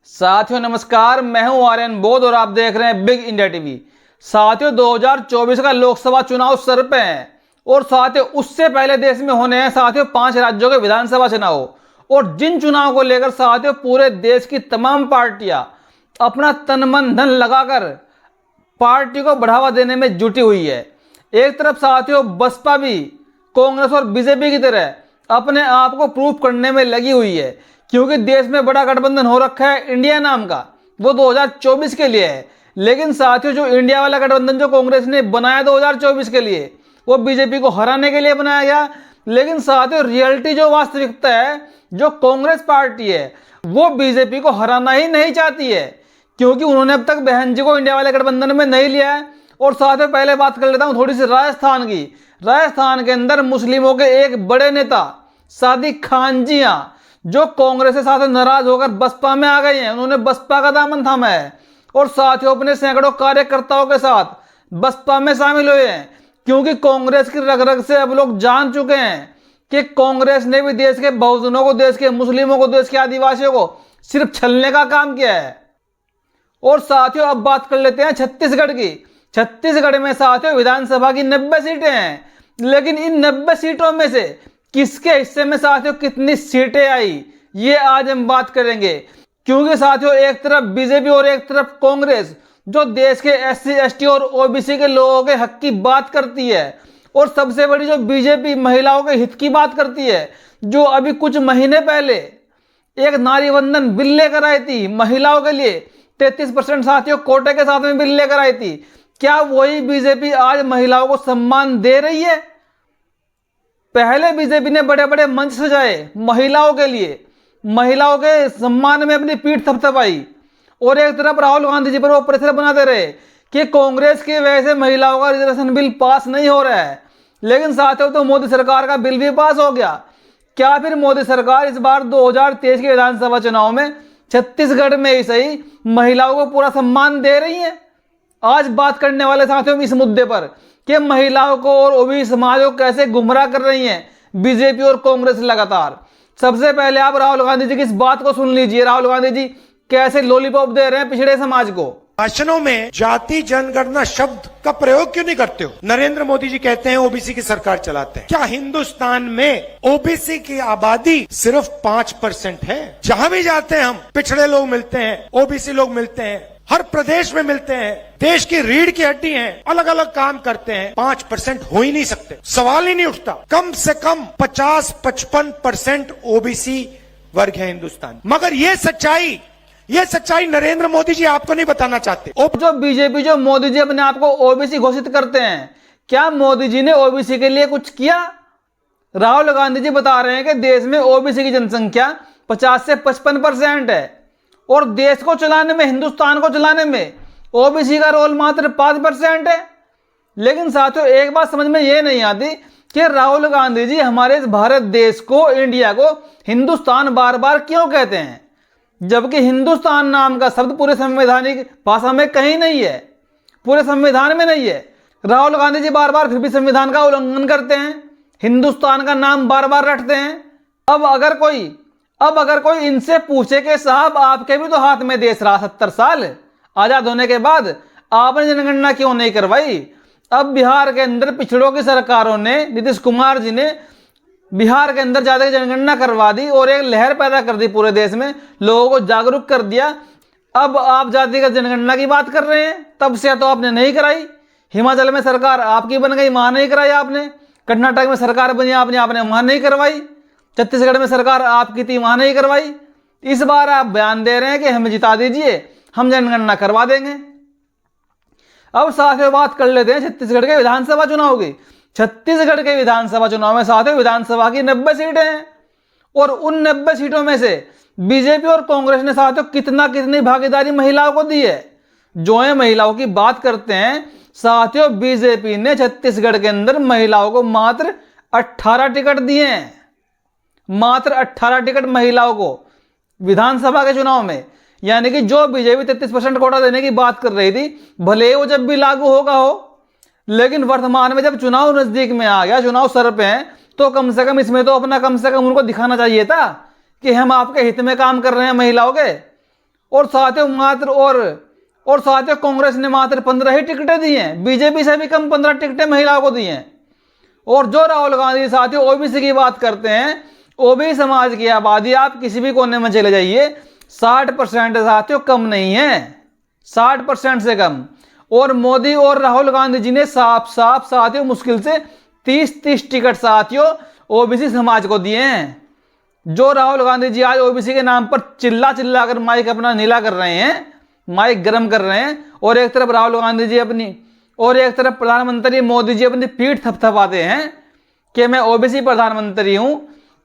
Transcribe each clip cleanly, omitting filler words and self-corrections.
साथियों नमस्कार, मैं हूं आर्यन बोध और आप देख रहे हैं बिग इंडिया टीवी। साथियों 2024 का लोकसभा चुनाव सर पे है और साथियों उससे पहले देश में होने हैं साथियों 5 राज्यों के विधानसभा चुनाव। और जिन चुनाव को लेकर साथियों पूरे देश की तमाम पार्टियां अपना तन मन धन लगाकर पार्टी को बढ़ावा देने में जुटी हुई है। एक तरफ साथियों बसपा भी कांग्रेस और बीजेपी की तरह अपने आप को प्रूफ करने में लगी हुई है, क्योंकि देश में बड़ा गठबंधन हो रखा है इंडिया नाम का, वो 2024 के लिए है। लेकिन साथियों जो इंडिया वाला गठबंधन जो कांग्रेस ने बनाया 2024 के लिए, वो बीजेपी को हराने के लिए बनाया गया। लेकिन साथियों रियलिटी जो वास्तविकता है, जो कांग्रेस पार्टी है वो बीजेपी को हराना ही नहीं चाहती है, क्योंकि उन्होंने अब तक बहन जी को इंडिया वाले गठबंधन में नहीं लिया है। और साथियों पहले बात कर लेता हूं थोड़ी सी राजस्थान की। राजस्थान के अंदर मुस्लिमों के एक बड़े नेता सादिक खान जी जो कांग्रेस के साथ नाराज होकर बसपा में आ गए हैं, उन्होंने बसपा का दामन थामा है और साथियों अपने सैकड़ों कार्यकर्ताओं के साथ बसपा में शामिल हुए हैं, क्योंकि कांग्रेस की रग रग से अब लोग जान चुके हैं कि कांग्रेस ने भी देश के बहुजनों को, देश के मुस्लिमों को, देश के आदिवासियों को सिर्फ छलने का काम किया है। और साथियों अब बात कर लेते हैं छत्तीसगढ़ की। छत्तीसगढ़ में साथियों विधानसभा की 90 सीटें हैं, लेकिन इन 90 सीटों में से किसके हिस्से में साथियों कितनी सीटें आई, ये आज हम बात करेंगे। क्योंकि साथियों एक तरफ बीजेपी और एक तरफ कांग्रेस जो देश के एससी, एसटी और ओबीसी के लोगों के हक की बात करती है, और सबसे बड़ी जो बीजेपी महिलाओं के हित की बात करती है, जो अभी कुछ महीने पहले एक नारी वंदन बिल लेकर आई थी महिलाओं के लिए, 33% साथियों कोटे के साथ में बिल लेकर आई थी। क्या वही बीजेपी आज महिलाओं को सम्मान दे रही है? पहले बीजेपी ने बड़े बड़े मंच सजाए महिलाओं के लिए, महिलाओं के सम्मान में अपनी पीठ थपथपाई, और एक तरफ राहुल गांधी जी पर वो प्रेशर बनाते रहे कि कांग्रेस की वजह से महिलाओं का रिजर्वेशन बिल पास नहीं हो रहा है। लेकिन साथियों तो मोदी सरकार का बिल भी पास हो गया। क्या फिर मोदी सरकार इस बार 2023 के विधानसभा चुनाव में छत्तीसगढ़ में ही सही महिलाओं को पूरा सम्मान दे रही है? आज बात करने वाले साथियों इस मुद्दे पर कि महिलाओं को और ओबीसी समाज को कैसे गुमराह कर रही हैं बीजेपी और कांग्रेस लगातार। सबसे पहले आप राहुल गांधी जी की इस बात को सुन लीजिए। राहुल गांधी जी कैसे लॉलीपॉप दे रहे हैं पिछड़े समाज को। भाषणों में जाति जनगणना शब्द का प्रयोग क्यों नहीं करते हो? नरेंद्र मोदी जी कहते हैं ओबीसी की सरकार चलाते हैं। क्या हिंदुस्तान में ओबीसी की आबादी सिर्फ 5% है? जहां भी जाते हैं हम पिछड़े लोग मिलते हैं, ओबीसी लोग मिलते हैं, हर प्रदेश में मिलते हैं, देश की रीढ़ की हड्डी हैं, अलग अलग काम करते हैं। 5% हो ही नहीं सकते, सवाल ही नहीं उठता। कम से कम 50-55% ओबीसी वर्ग है हिंदुस्तान। मगर ये सच्चाई नरेंद्र मोदी जी आपको नहीं बताना चाहते। जो बीजेपी, जो मोदी जी अपने आप को ओबीसी घोषित करते हैं, क्या मोदी जी ने ओबीसी के लिए कुछ किया? राहुल गांधी जी बता रहे हैं कि देश में ओबीसी की जनसंख्या 50 से 55% है और देश को चलाने में, हिंदुस्तान को चलाने में ओबीसी का रोल मात्र 5% है। लेकिन साथियों एक बात समझ में ये नहीं आती कि राहुल गांधी जी हमारे इस भारत देश को, इंडिया को हिंदुस्तान बार बार क्यों कहते हैं, जबकि हिंदुस्तान नाम का शब्द पूरे संवैधानिक भाषा में कहीं नहीं है, पूरे संविधान में नहीं है। राहुल गांधी जी बार बार फिर भी संविधान का उल्लंघन करते हैं, हिंदुस्तान का नाम बार बार रटते हैं। अब अगर कोई इनसे पूछे कि साहब आपके भी तो हाथ में देश रहा 70 साल आजाद होने के बाद, आपने जनगणना क्यों नहीं करवाई? अब बिहार के अंदर पिछड़ों की सरकारों ने, नीतीश कुमार जी ने बिहार के अंदर ज्यादा जनगणना करवा दी और एक लहर पैदा कर दी, पूरे देश में लोगों को जागरूक कर दिया। अब आप जातिगत जनगणना की बात कर रहे हैं, तब से तो आपने नहीं कराई। हिमाचल में सरकार आपकी बन गई, वहां नहीं कराई आपने। कर्नाटक में सरकार बनी आपने वहां नहीं करवाई। छत्तीसगढ़ में सरकार आपकी थी, वहां नहीं करवाई। इस बार आप बयान दे रहे हैं कि हमें जिता दीजिए, हम जनगणना करवा देंगे। अब साथियों बात कर लेते हैं छत्तीसगढ़ के विधानसभा चुनाव की। छत्तीसगढ़ के विधानसभा चुनाव में साथियों विधानसभा की 90 सीटें हैं और उन 90 सीटों में से बीजेपी और कांग्रेस ने साथियों कितनी भागीदारी महिलाओं को दी है। जो है महिलाओं की बात करते हैं साथियों, बीजेपी ने छत्तीसगढ़ के अंदर महिलाओं को मात्र 18 टिकट दिए हैं, मात्र 18 टिकट महिलाओं को विधानसभा के चुनाव में। यानी कि जो बीजेपी 33% कोटा देने की बात कर रही थी, भले ही वो जब भी लागू होगा हो, लेकिन वर्तमान में जब चुनाव नजदीक में आ गया, चुनाव सर पे हैं, तो कम से कम इसमें तो अपना कम से कम उनको दिखाना चाहिए था कि हम आपके हित में काम कर रहे हैं महिलाओं के। और साथियों कांग्रेस ने मात्र 15 ही टिकटें दी हैं, बीजेपी से भी कम 15 टिकटें महिलाओं को दी हैं। और जो राहुल गांधी साथियों ओबीसी की बात करते हैं, ओबीसी समाज की आबादी आप किसी भी कोने में चले जाइए 60% साथियों कम नहीं है, 60% से कम। और मोदी और राहुल गांधी जी ने साफ साफ साथियों मुश्किल से 30-30 टिकट साथियों ओबीसी समाज को दिए हैं। जो राहुल गांधी जी आज ओबीसी के नाम पर चिल्ला चिल्ला कर माइक अपना नीला कर रहे हैं, माइक गर्म कर रहे हैं, और एक तरफ राहुल गांधी जी अपनी और एक तरफ प्रधानमंत्री मोदी जी अपनी पीठ थपथपाते हैं कि मैं ओबीसी प्रधानमंत्री हूं।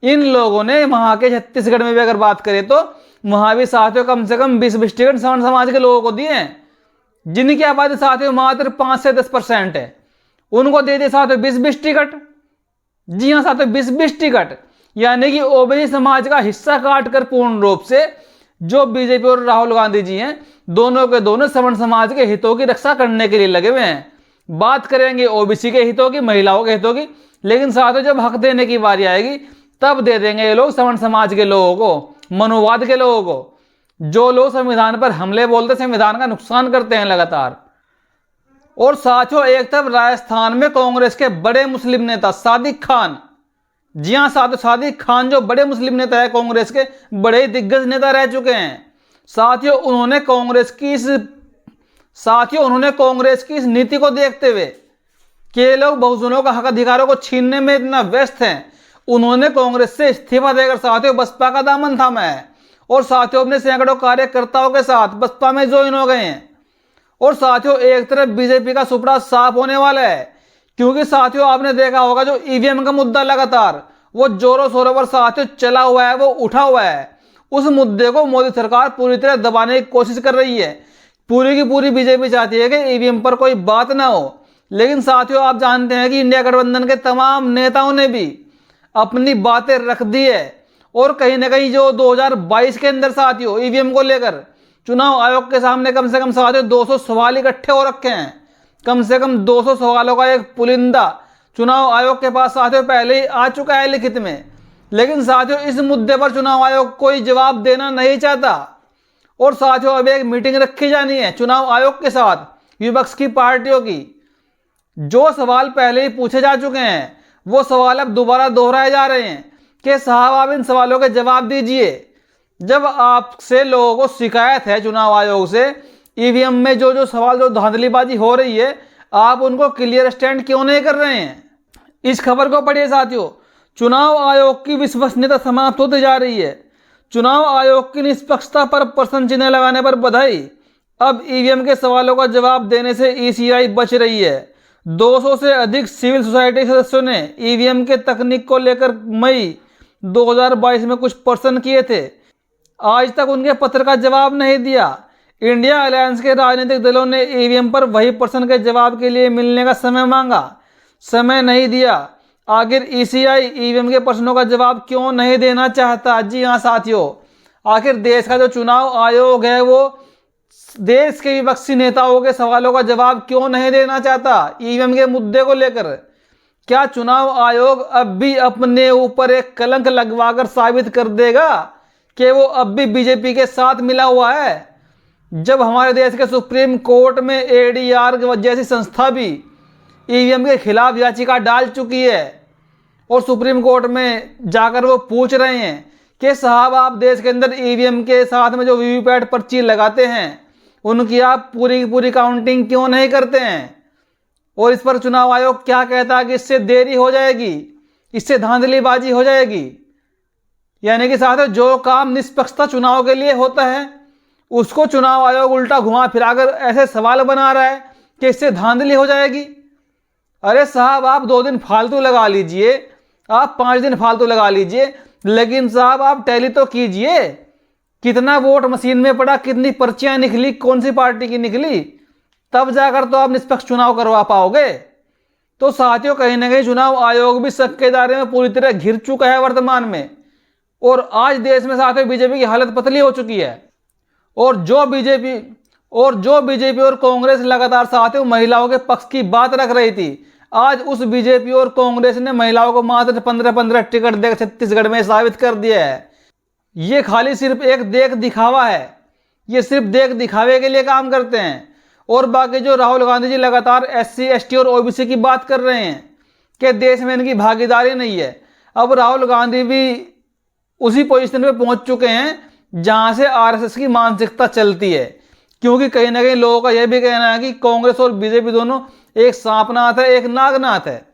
इन लोगों ने वहां के छत्तीसगढ़ में भी अगर बात करें तो वहां भी साथियों कम से कम 20-20 टिकट सवर्ण समाज के लोगों को दिए हैं, जिनकी आबादी साथियों मात्र 5 से 10% है। उनको दे दिए साथियों 20-20 टिकट। जी हाँ साथियों, 20-20 टिकट, यानी कि ओबीसी समाज का हिस्सा काटकर पूर्ण रूप से जो बीजेपी और राहुल गांधी जी हैं दोनों के दोनों सवर्ण समाज के हितों की रक्षा करने के लिए लगे हुए हैं। बात करेंगे ओबीसी के हितों की, महिलाओं के हितों की, लेकिन साथियों जब हक देने की बारी आएगी तब दे देंगे ये लोग सवर्ण समाज के लोगों को, मनुवाद के लोगों को, जो लोग संविधान पर हमले बोलते, संविधान का नुकसान करते हैं लगातार। और साथियों एक तरफ राजस्थान में कांग्रेस के बड़े मुस्लिम नेता सादिक खान, जी हां साथियों सादिक खान जो बड़े मुस्लिम नेता है, कांग्रेस के बड़े दिग्गज नेता रह चुके हैं साथियों, उन्होंने कांग्रेस की इस नीति को देखते हुए कि ये लोग बहुजनों का हक अधिकारों को छीनने में इतना व्यस्त हैं, उन्होंने कांग्रेस से इस्तीफा देकर साथियों बसपा का दामन थामा है और साथियों अपने सैकड़ों कार्यकर्ताओं के साथ बसपा में ज्वाइन हो गए हैं। और साथियों एक तरफ बीजेपी का सुपड़ा साफ होने वाला है, क्योंकि साथियों आपने देखा होगा जो ईवीएम का मुद्दा लगातार वो जोरों शोरों पर साथियों चला हुआ है, वो उठा हुआ है। उस मुद्दे को मोदी सरकार पूरी तरह दबाने की कोशिश कर रही है। पूरी की पूरी बीजेपी चाहती है कि ईवीएम पर कोई बात ना हो, लेकिन साथियों आप जानते हैं कि इंडिया गठबंधन के तमाम नेताओं ने भी अपनी बातें रख दी है और कहीं ना कहीं जो 2022 के अंदर साथियों ईवीएम को लेकर चुनाव आयोग के सामने कम से कम साथियों 200 सवाल इकट्ठे हो रखे हैं। कम से कम 200 सवालों का एक पुलिंदा चुनाव आयोग के पास साथियों पहले ही आ चुका है लिखित में, लेकिन साथियों इस मुद्दे पर चुनाव आयोग कोई जवाब देना नहीं चाहता। और साथियों अब एक मीटिंग रखी जानी है चुनाव आयोग के साथ विपक्ष की पार्टियों की। जो सवाल पहले ही पूछे जा चुके हैं वो सवाल अब दोबारा दोहराए जा रहे हैं कि साहब आप इन सवालों के जवाब दीजिए। जब आपसे लोगों को शिकायत है चुनाव आयोग से ईवीएम में जो सवाल जो धांधलीबाजी हो रही है, आप उनको क्लियर स्टैंड क्यों नहीं कर रहे हैं। इस खबर को पढ़िए साथियों, चुनाव आयोग की विश्वसनीयता समाप्त होती जा रही है। चुनाव आयोग की निष्पक्षता पर प्रश्न चिन्ह लगाने पर बधाई। अब ईवीएम के सवालों का जवाब देने से ईसीआई बच रही है। 200 से अधिक सिविल सोसाइटी सदस्यों ने ईवीएम के तकनीक को लेकर मई 2022 में कुछ प्रश्न किए थे। आज तक उनके पत्र का जवाब नहीं दिया। इंडिया अलायंस के राजनीतिक दलों ने ईवीएम पर वही प्रश्न के जवाब के लिए मिलने का समय मांगा, समय नहीं दिया। आखिर ईसीआई ईवीएम के प्रश्नों का जवाब क्यों नहीं देना चाहता। जी हाँ साथियों, आखिर देश का जो चुनाव आयोग है वो देश के विपक्षी नेताओं के सवालों का जवाब क्यों नहीं देना चाहता ईवीएम के मुद्दे को लेकर। क्या चुनाव आयोग अब भी अपने ऊपर एक कलंक लगवाकर साबित कर देगा कि वो अब भी बीजेपी के साथ मिला हुआ है, जब हमारे देश के सुप्रीम कोर्ट में एडीआर जैसी संस्था भी ईवीएम के खिलाफ याचिका डाल चुकी है और सुप्रीम कोर्ट में जाकर वो पूछ रहे हैं कि साहब आप देश के अंदर ईवीएम के साथ में जो वीवीपैट पर्ची लगाते हैं उनकी आप पूरी की पूरी काउंटिंग क्यों नहीं करते हैं। और इस पर चुनाव आयोग क्या कहता है कि इससे देरी हो जाएगी, इससे धांधलीबाजी हो जाएगी। यानी कि साथियों जो काम निष्पक्षता चुनाव के लिए होता है उसको चुनाव आयोग उल्टा घुमा फिराकर ऐसे सवाल बना रहा है कि इससे धांधली हो जाएगी। अरे साहब आप 2 दिन फालतू लगा लीजिए, आप 5 दिन फालतू लगा लीजिए, लेकिन साहब आप टैली तो कीजिए। कितना वोट मशीन में पड़ा, कितनी पर्चियां निकली, कौन सी पार्टी की निकली, तब जाकर तो आप निष्पक्ष चुनाव करवा पाओगे। तो साथियों कहीं ना कहीं चुनाव आयोग भी शक के दायरे में पूरी तरह घिर चुका है वर्तमान में। और आज देश में साथियों बीजेपी की हालत पतली हो चुकी है। और जो बीजेपी और कांग्रेस लगातार साथियों महिलाओं के पक्ष की बात रख रही थी, आज उस बीजेपी और कांग्रेस ने महिलाओं को मात्र 15-15 टिकट देकर छत्तीसगढ़ में साबित कर दिया है। ये खाली सिर्फ एक देख दिखावा है। ये सिर्फ देख दिखावे के लिए काम करते हैं। और बाकी जो राहुल गांधी जी लगातार SC ST और OBC की बात कर रहे हैं कि देश में इनकी भागीदारी नहीं है, अब राहुल गांधी भी उसी पोजीशन पे पहुंच चुके हैं जहां से RSS की मानसिकता चलती है। क्योंकि कहीं ना कहीं लोगों का यह भी कहना है कि कांग्रेस और बीजेपी दोनों एक सांपनाथ है, एक नागनाथ है।